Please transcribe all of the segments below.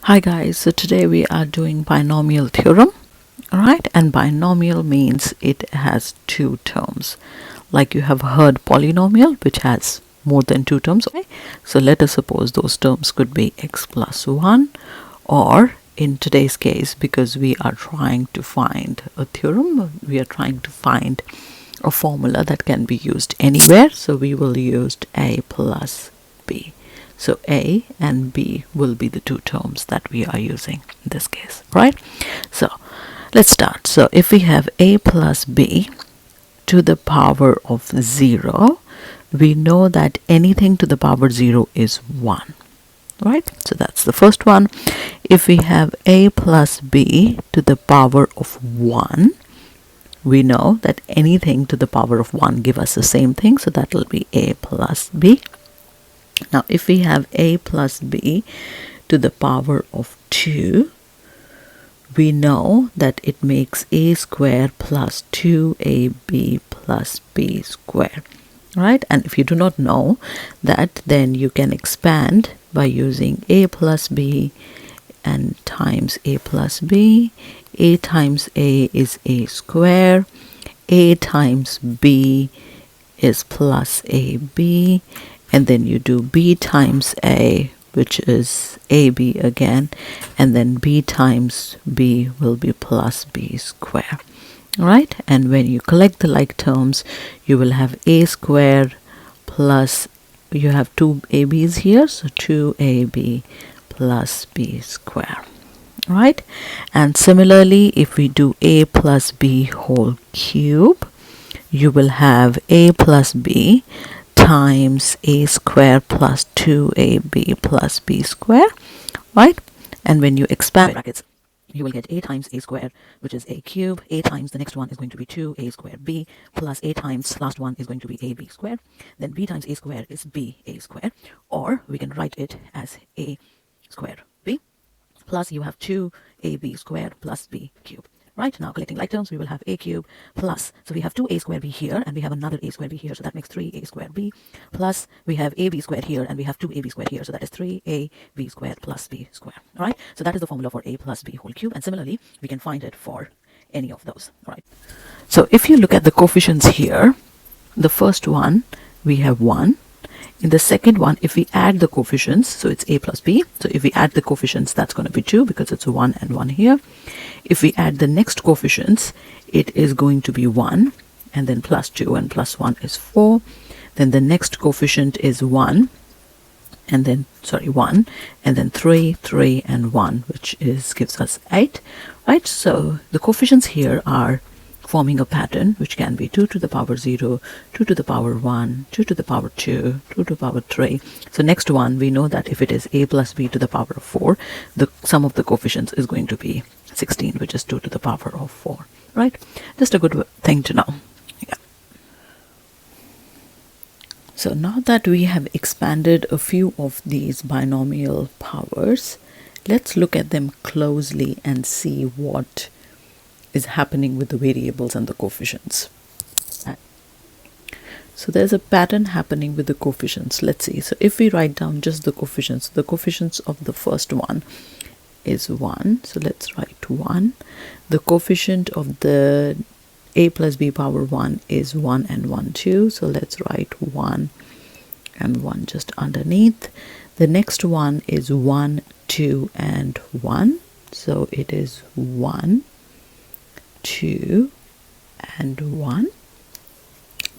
Hi guys, so today we are doing binomial theorem, alright, and binomial means it has two terms. Like you have heard polynomial which has more than two terms, okay? So let us suppose those terms could be x plus 1, or in today's case, because we are trying to find a theorem, we are trying to find a formula that can be used anywhere, so we will use a plus b. So a and b will be the two terms that we are using in this case, right? So let's start. So if we have a plus b to the power of 0, we know that anything to the power 0 is 1, right? So that's the first one. If we have a plus b to the power of 1, we know that anything to the power of 1 give us the same thing, so that will be a plus b. Now if we have a plus b to the power of 2, we know that it makes a square plus 2ab plus b square, right? And if you do not know that, then you can expand by using a plus b and times a plus b. A times a is a square, a times b is plus ab, and then you do b times a, which is ab again, and then b times b will be plus b square, right? And when you collect the like terms, you will have a square plus, you have two ab's here, so 2ab plus b square, right? And similarly, if we do a plus b whole cube, you will have a plus b times a square plus 2ab plus b square, right? And when you expand brackets, you will get a times a square, which is a cube. A times the next one is going to be 2a squared b, plus a times last one is going to be ab squared. Then b times a square is b a square, or we can write it as a square b, plus you have 2ab squared plus b cubed. Right, now collecting like terms, we will have a cube plus, so we have 2a squared b here, and we have another a squared b here, so that makes 3a squared b, plus we have ab squared here, and we have 2ab squared here, so that is 3ab squared plus b squared. All right, so that is the formula for a plus b whole cube, and similarly, we can find it for any of those. All right, so if you look at the coefficients here, the first one, we have 1. In the second one, if we add the coefficients, so it's a plus b. So if we add the coefficients, that's going to be 2 because it's 1 and 1 here. If we add the next coefficients, it is going to be 1, and then plus 2 and plus 1 is 4. Then the next coefficient is 1, and then, 1, and then 3, 3, and 1, which gives us 8, right? So the coefficients here are forming a pattern which can be 2 to the power 0, 2 to the power 1, 2 to the power 2, 2 to the power 3. So next one, we know that if it is a plus b to the power of 4, the sum of the coefficients is going to be 16, which is 2 to the power of 4, right? Just a good thing to know. Yeah. So now that we have expanded a few of these binomial powers, let's look at them closely and see what is happening with the variables and the coefficients. So there's a pattern happening with the coefficients. Let's see. So if we write down just the coefficients of the first one is 1. So let's write 1. The coefficient of the a plus b power 1 is 1 and 1 too. So let's write 1 and 1 just underneath. The next one is 1, 2, and 1. So it is 1, 2, and 1.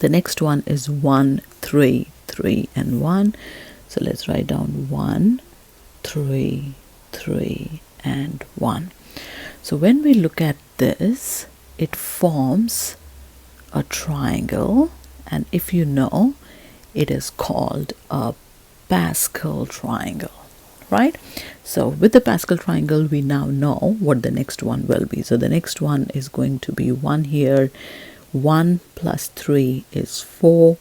The next one is 1, 3, 3, and 1. So let's write down 1, 3, 3, and 1. So when we look at this, it forms a triangle, and if you know, it is called a Pascal triangle. Right? So with the Pascal triangle, we now know what the next one will be. So the next one is going to be 1 here. 1 plus 3 is 4.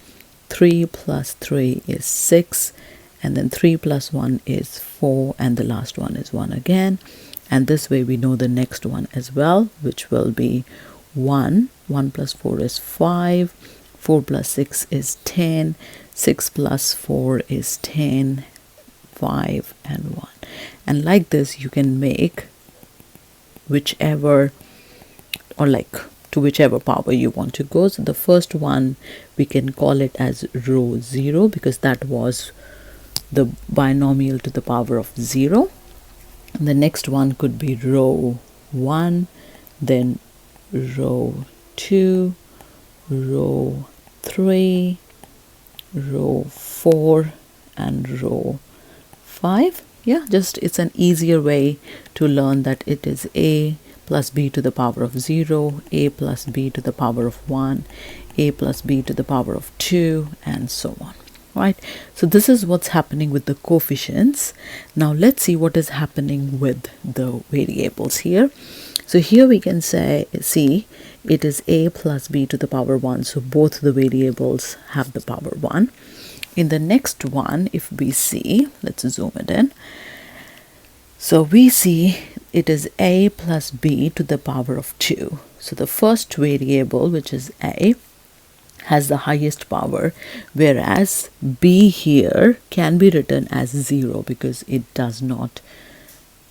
3 plus 3 is 6. And then 3 plus 1 is 4. And the last one is 1 again. And this way we know the next one as well, which will be 1. 1 plus 4 is 5. 4 plus 6 is 10. 6 plus 4 is 10. 5 and 1. And like this you can make whichever, or like to whichever power you want to go. So the first one we can call it as row 0 because that was the binomial to the power of 0. And the next one could be row 1, then row 2, row 3, row 4 and row 5. Yeah, just it's an easier way to learn that it is a plus b to the power of 0, a plus b to the power of 1, a plus b to the power of 2, and so on. Right, so this is what's happening with the coefficients. Now let's see what is happening with the variables here. So here we can see it is a plus b to the power 1, so both the variables have the power 1. In the next one, if we see, let's zoom it in. So we see it is a plus b to the power of 2. So the first variable, which is a, has the highest power, whereas b here can be written as 0 because it does not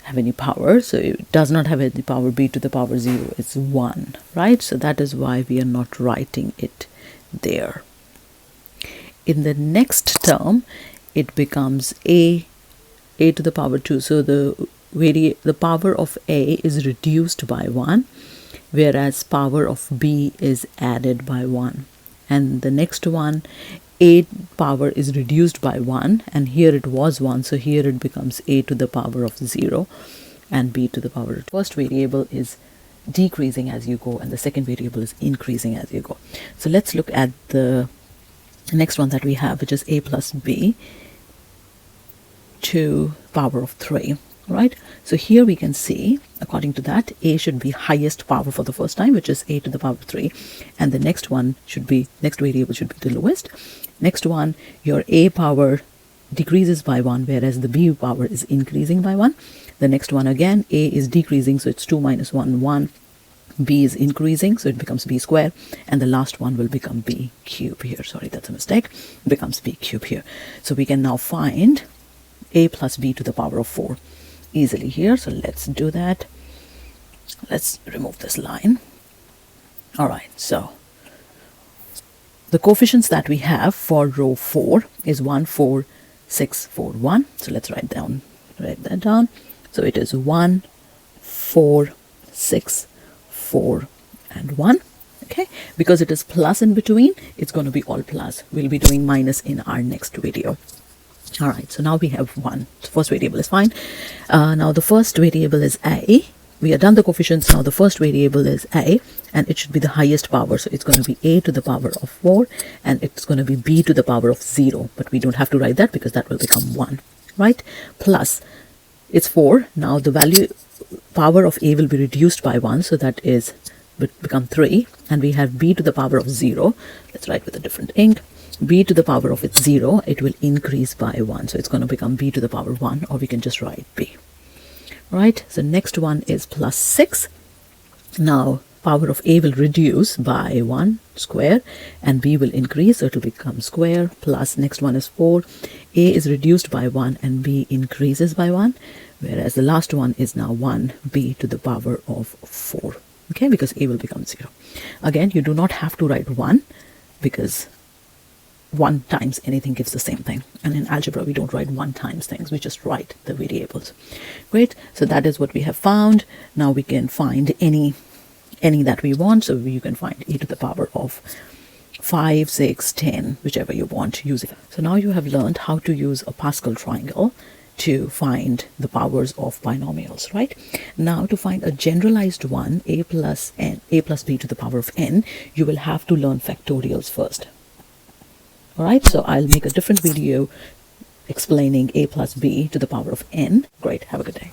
have any power. So it does not have any power. B to the power 0 is 1, right? So that is why we are not writing it there. In the next term it becomes a to the power 2. So the power of a is reduced by 1, whereas power of b is added by 1. And the next one, a power is reduced by 1, and here it was 1, so here it becomes a to the power of 0 and b to the power of. First variable is decreasing as you go and the second variable is increasing as you go. So let's look at the next one that we have, which is a plus b to power of 3. Right, so here we can see, according to that, a should be highest power for the first time, which is a to the power 3, and the next variable should be the lowest. Next one, your a power decreases by 1, whereas the b power is increasing by 1. The next one, again, a is decreasing, so it's 2 minus 1, 1. B is increasing, so it becomes b square, and the last one will become b cube here. Sorry, that's a mistake. It becomes b cube here. So we can now find a plus b to the power of 4 easily here. So let's do that. Let's remove this line. All right, so the coefficients that we have for row 4 is 1, 4, 6, 4, 1. So let's write that down. So it is 1, 4, 6, 4 and 1. Okay, because it is plus in between, it's going to be all plus. We'll be doing minus in our next video. All right, so now we have 1. So first variable is fine. Now the first variable is a. We have done the coefficients. Now the first variable is a, and it should be the highest power. So it's going to be a to the power of 4, and it's going to be b to the power of 0. But we don't have to write that because that will become 1, right? Plus, it's 4. Now the power of a will be reduced by 1, so that is become 3. And we have b to the power of 0. Let's write with a different ink. B to the power of its 0, it will increase by 1. So it's going to become b to the power 1, or we can just write b. Right, so next one is plus 6. Now power of a will reduce by 1 square and b will increase, so it will become square. Plus next one is 4. A is reduced by 1 and b increases by 1, whereas the last one is now 1b to the power of 4. Okay, because a will become 0. Again, you do not have to write 1 because 1 times anything gives the same thing, and in algebra we don't write 1 times things, we just write the variables. Great, so that is what we have found. Now we can find any that we want. So you can find e to the power of 5, 6, 10, whichever you want, use it. So now you have learned how to use a Pascal triangle to find the powers of binomials, right? Now to find a generalized one, a plus b to the power of n, you will have to learn factorials first. All right, so I'll make a different video explaining a plus b to the power of n. Great, have a good day.